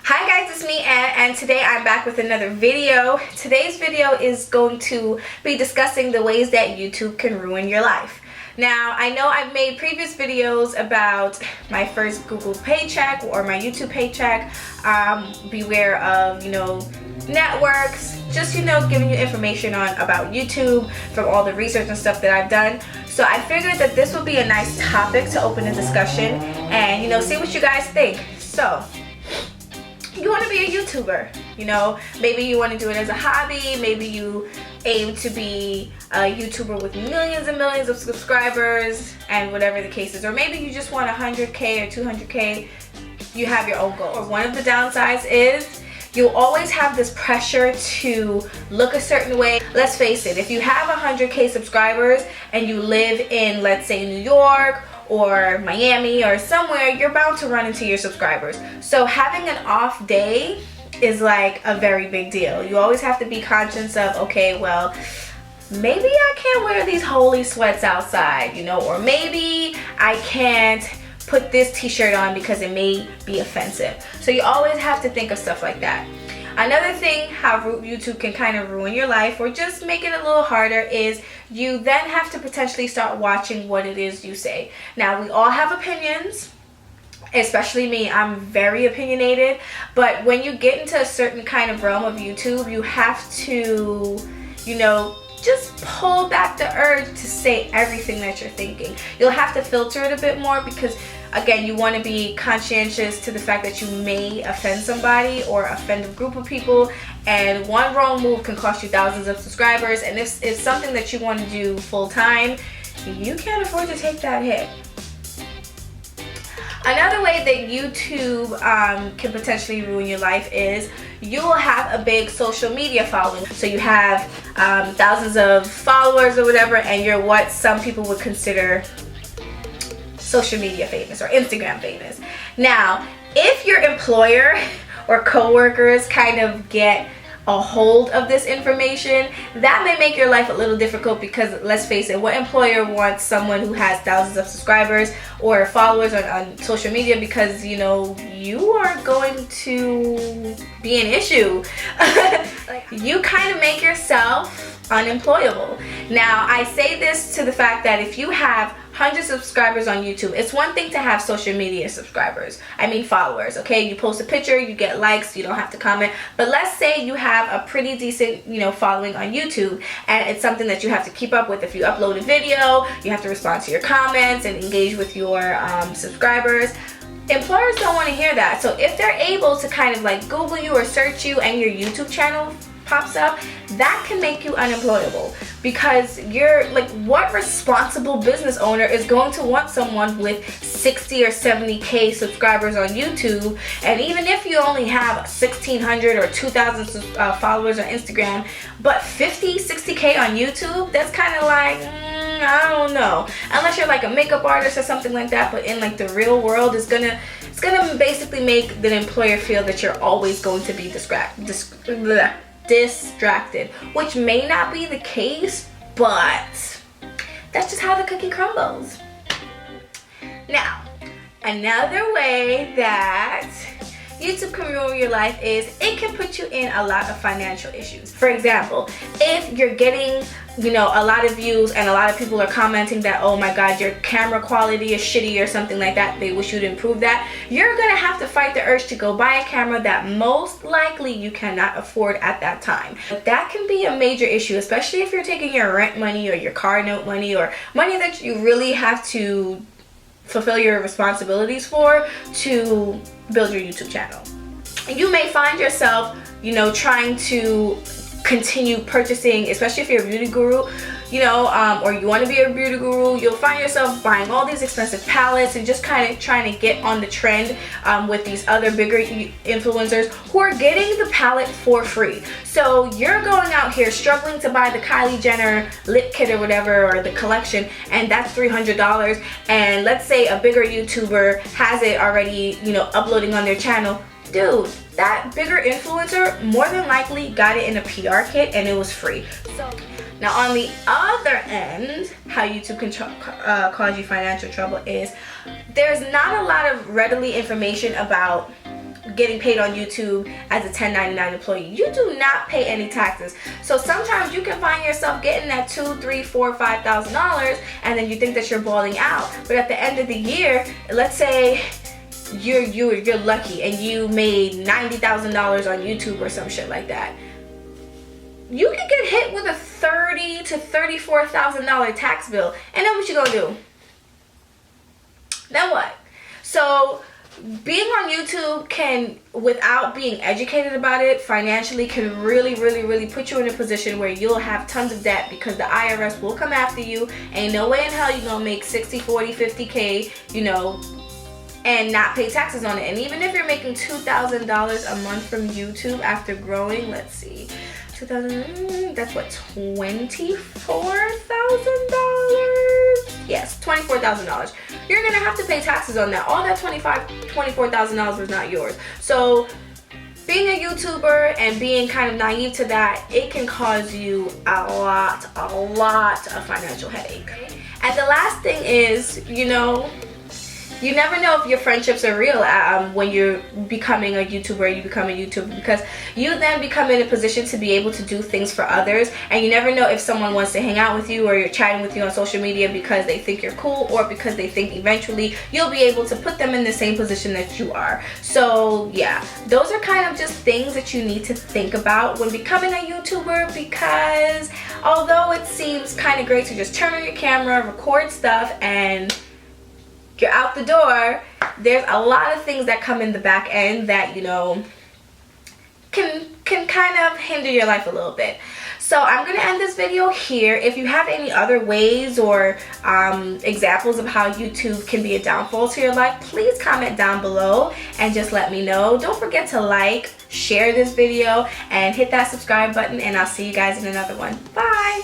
Hi guys, it's me Anne, and today I'm back with another video. Today's video is going to be discussing the ways that YouTube can ruin your life. Now, I know I've made previous videos about my first Google paycheck or my YouTube paycheck. Beware of, networks, just, giving you information about YouTube from all the research and stuff that I've done. So I figured that this would be a nice topic to open a discussion and, see what you guys think. So, you want to be a YouTuber, maybe you want to do it as a hobby, maybe you aim to be a YouTuber with millions and millions of subscribers and whatever the case is, or maybe you just want 100K or 200K, you have your own goal. Or one of the downsides is you'll always have this pressure to look a certain way. Let's face it, if you have 100K subscribers and you live in, let's say, New York or Miami or somewhere, you're bound to run into your subscribers. So having an off day is like a very big deal. You always have to be conscious of, okay, well, maybe I can't wear these holy sweats outside, or maybe I can't put this t-shirt on because it may be offensive. So you always have to think of stuff like that. Another thing how YouTube can kind of ruin your life or just make it a little harder is you then have to potentially start watching what it is you say. Now, we all have opinions, especially me. I'm very opinionated, but when you get into a certain kind of realm of YouTube, you have to, just pull back the urge to say everything that you're thinking. You'll have to filter it a bit more because, again, you want to be conscientious to the fact that you may offend somebody or offend a group of people, and one wrong move can cost you thousands of subscribers. And if it's something that you want to do full time, you can't afford to take that hit. Another way that YouTube can potentially ruin your life is you will have a big social media following. So you have thousands of followers or whatever, and you're what some people would consider social media famous or Instagram famous. Now, if your employer or coworkers kind of get a hold of this information, that may make your life a little difficult because, let's face it, what employer wants someone who has thousands of subscribers or followers on social media because you are going to be an issue. You kind of make yourself unemployable. Now, I say this to the fact that if you have hundreds of subscribers on YouTube, it's one thing to have social media followers, okay? You post a picture, you get likes, you don't have to comment. But let's say you have a pretty decent, following on YouTube, and it's something that you have to keep up with. If you upload a video, you have to respond to your comments and engage with your subscribers. Employers don't want to hear that. So if they're able to kind of like Google you or search you and your YouTube channel pops up, that can make you unemployable, because you're like, what responsible business owner is going to want someone with 60 or 70K subscribers on YouTube? And even if you only have 1,600 or 2,000 followers on Instagram, but 50, 60K on YouTube, that's kind of like, I don't know. Unless you're like a makeup artist or something like that, but in like the real world, it's gonna basically make the employer feel that you're always going to be distracted, which may not be the case, but that's just how the cookie crumbles. Now, another way that YouTube can ruin your life is it can put you in a lot of financial issues. For example, if you're getting a lot of views and a lot of people are commenting that, oh my god, your camera quality is shitty or something like that, they wish you'd improve that, you're gonna have to fight the urge to go buy a camera that most likely you cannot afford at that time. But that can be a major issue, especially if you're taking your rent money or your car note money or money that you really have to fulfill your responsibilities for to build your YouTube channel. You may find yourself, trying to continue purchasing, especially if you're a beauty guru, or you want to be a beauty guru, you'll find yourself buying all these expensive palettes and just kind of trying to get on the trend with these other bigger influencers who are getting the palette for free. So you're going out here struggling to buy the Kylie Jenner lip kit or whatever, or the collection, and that's $300. And let's say a bigger YouTuber has it already, uploading on their channel. Dude, that bigger influencer more than likely got it in a PR kit and it was free. So now on the other end, how YouTube can cause you financial trouble is there's not a lot of readily information about getting paid on YouTube as a 1099 employee. You do not pay any taxes. So sometimes you can find yourself getting that $2,000, $3,000, $4,000, $5,000, and then you think that you're balling out. But at the end of the year, let's say you're lucky and you made $90,000 on YouTube or some shit like that. You can get hit with a $30,000 to $34,000 tax bill, and then what you gonna do? Then what? So being on YouTube can, without being educated about it financially, can really put you in a position where you'll have tons of debt because the IRS will come after you. Ain't no way in hell you're gonna make 60, 40, 50K, you know, and not pay taxes on it. And even if you're making $2,000 a month from YouTube after growing, let's see, 2,000, that's what, $24,000? Yes, $24,000. You're gonna have to pay taxes on that. All that $24,000 was not yours. So being a YouTuber and being kind of naive to that, it can cause you a lot of financial headache. And the last thing is, you know, you never know if your friendships are real when you're becoming a YouTuber. You become a YouTuber because you then become in a position to be able to do things for others, and you never know if someone wants to hang out with you or you're chatting with you on social media because they think you're cool or because they think eventually you'll be able to put them in the same position that you are. So yeah, those are kind of just things that you need to think about when becoming a YouTuber, because although it seems kind of great to just turn on your camera, record stuff, and you're out the door, there's a lot of things that come in the back end that, you know, can kind of hinder your life a little bit. So I'm going to end this video here. If you have any other ways or examples of how YouTube can be a downfall to your life, please comment down below and just let me know. Don't forget to like, share this video, and hit that subscribe button, and I'll see you guys in another one. Bye!